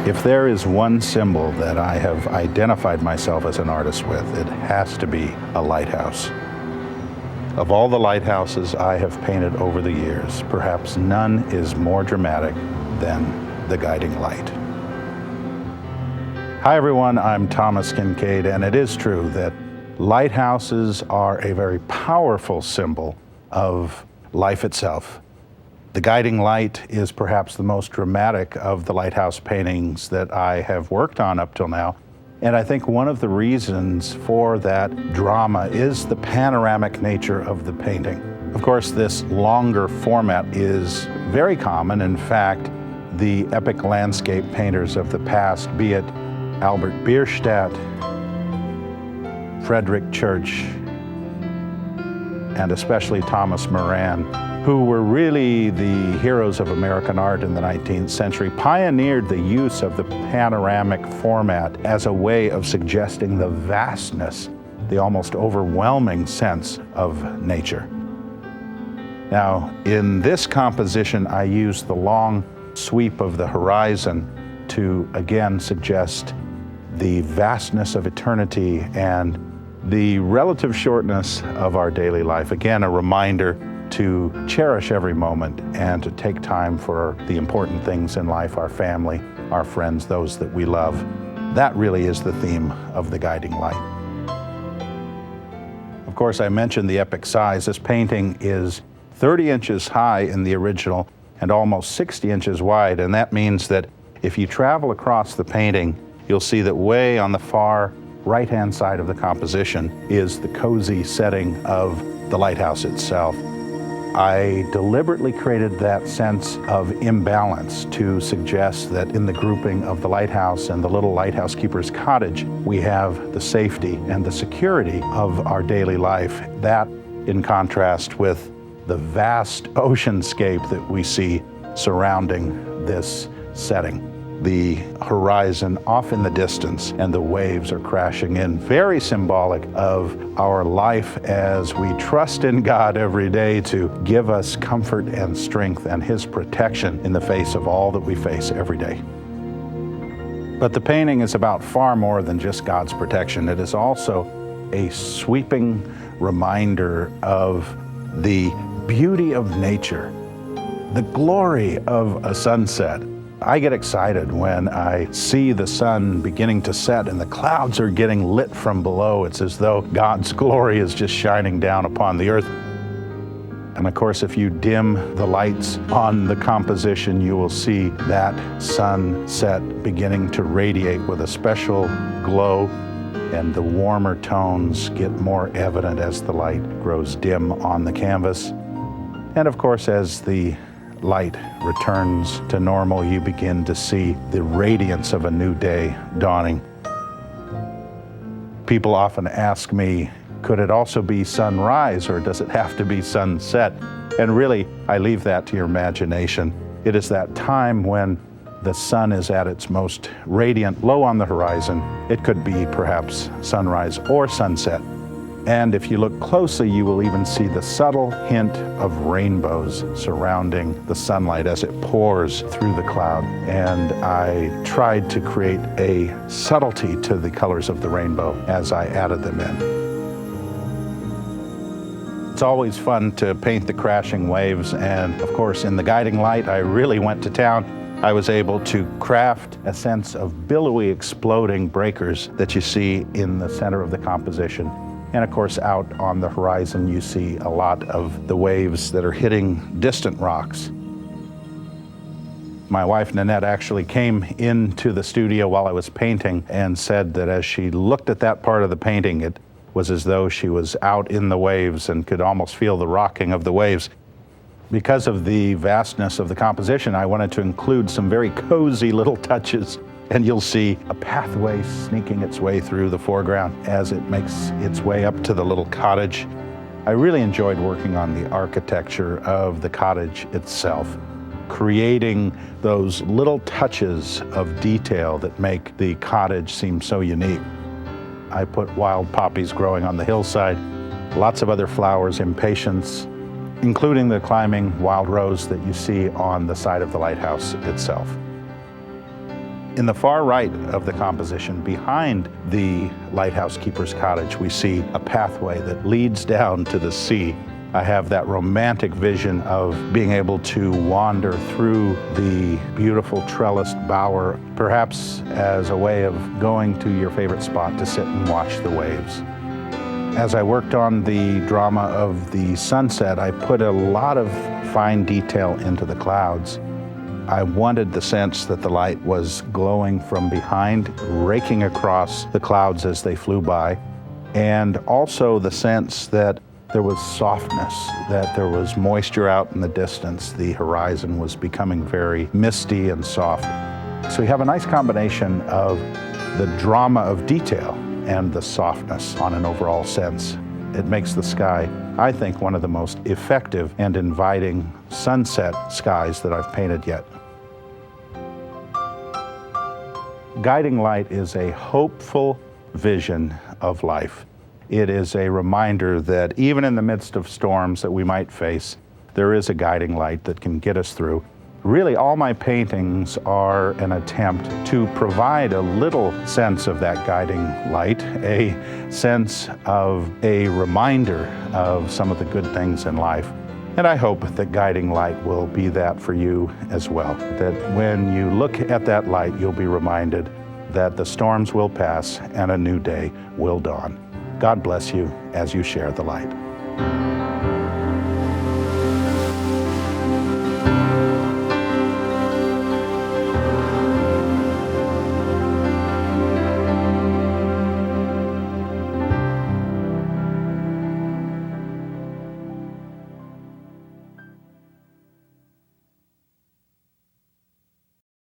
If there is one symbol that I have identified myself as an artist with, it has to be a lighthouse. Of all the lighthouses I have painted over the years, perhaps none is more dramatic than the guiding light. Hi everyone, I'm Thomas Kinkade, and it is true that lighthouses are a very powerful symbol of life itself. The guiding light is perhaps the most dramatic of the lighthouse paintings that I have worked on up till now. And I think one of the reasons for that drama is the panoramic nature of the painting. Of course, this longer format is very common. In fact, the epic landscape painters of the past, be it Albert Bierstadt, Frederick Church, and especially Thomas Moran, who were really the heroes of American art in the 19th century, pioneered the use of the panoramic format as a way of suggesting the vastness, the almost overwhelming sense of nature. Now, in this composition, I used the long sweep of the horizon to again suggest the vastness of eternity and the relative shortness of our daily life. Again, a reminder to cherish every moment and to take time for the important things in life, our family, our friends, those that we love. That really is the theme of the guiding light. Of course, I mentioned the epic size. This painting is 30 inches high in the original and almost 60 inches wide, and that means that if you travel across the painting, you'll see that way on the far right-hand side of the composition is the cozy setting of the lighthouse itself. I deliberately created that sense of imbalance to suggest that in the grouping of the lighthouse and the little lighthouse keeper's cottage, we have the safety and the security of our daily life. That in contrast with the vast oceanscape that we see surrounding this setting. The horizon off in the distance and the waves are crashing in, very symbolic of our life as we trust in God every day to give us comfort and strength and His protection in the face of all that we face every day. But the painting is about far more than just God's protection. It is also a sweeping reminder of the beauty of nature, the glory of a sunset. I get excited when I see the sun beginning to set and the clouds are getting lit from below. It's as though God's glory is just shining down upon the earth. And of course, if you dim the lights on the composition, you will see that sunset beginning to radiate with a special glow, and the warmer tones get more evident as the light grows dim on the canvas. And of course, as the light returns to normal, you begin to see the radiance of a new day dawning. People often ask me, could it also be sunrise or does it have to be sunset? And really, I leave that to your imagination. It is that time when the sun is at its most radiant, low on the horizon. It could be perhaps sunrise or sunset. And if you look closely, you will even see the subtle hint of rainbows surrounding the sunlight as it pours through the cloud. And I tried to create a subtlety to the colors of the rainbow as I added them in. It's always fun to paint the crashing waves, and of course in the guiding light I really went to town. I was able to craft a sense of billowy exploding breakers that you see in the center of the composition. And of course, out on the horizon, you see a lot of the waves that are hitting distant rocks. My wife, Nanette, actually came into the studio while I was painting and said that as she looked at that part of the painting, it was as though she was out in the waves and could almost feel the rocking of the waves. Because of the vastness of the composition, I wanted to include some very cozy little touches. And you'll see a pathway sneaking its way through the foreground as it makes its way up to the little cottage. I really enjoyed working on the architecture of the cottage itself, creating those little touches of detail that make the cottage seem so unique. I put wild poppies growing on the hillside, lots of other flowers, impatiens, including the climbing wild rose that you see on the side of the lighthouse itself. In the far right of the composition, behind the lighthouse keeper's cottage, we see a pathway that leads down to the sea. I have that romantic vision of being able to wander through the beautiful trellised bower, perhaps as a way of going to your favorite spot to sit and watch the waves. As I worked on the drama of the sunset, I put a lot of fine detail into the clouds. I wanted the sense that the light was glowing from behind, raking across the clouds as they flew by, and also the sense that there was softness, that there was moisture out in the distance. The horizon was becoming very misty and soft. So we have a nice combination of the drama of detail and the softness on an overall sense. It makes the sky, I think, one of the most effective and inviting sunset skies that I've painted yet. Guiding light is a hopeful vision of life. It is a reminder that even in the midst of storms that we might face, there is a guiding light that can get us through. Really, all my paintings are an attempt to provide a little sense of that guiding light, a sense of a reminder of some of the good things in life. And I hope that guiding light will be that for you as well, that when you look at that light, you'll be reminded that the storms will pass and a new day will dawn. God bless you as you share the light.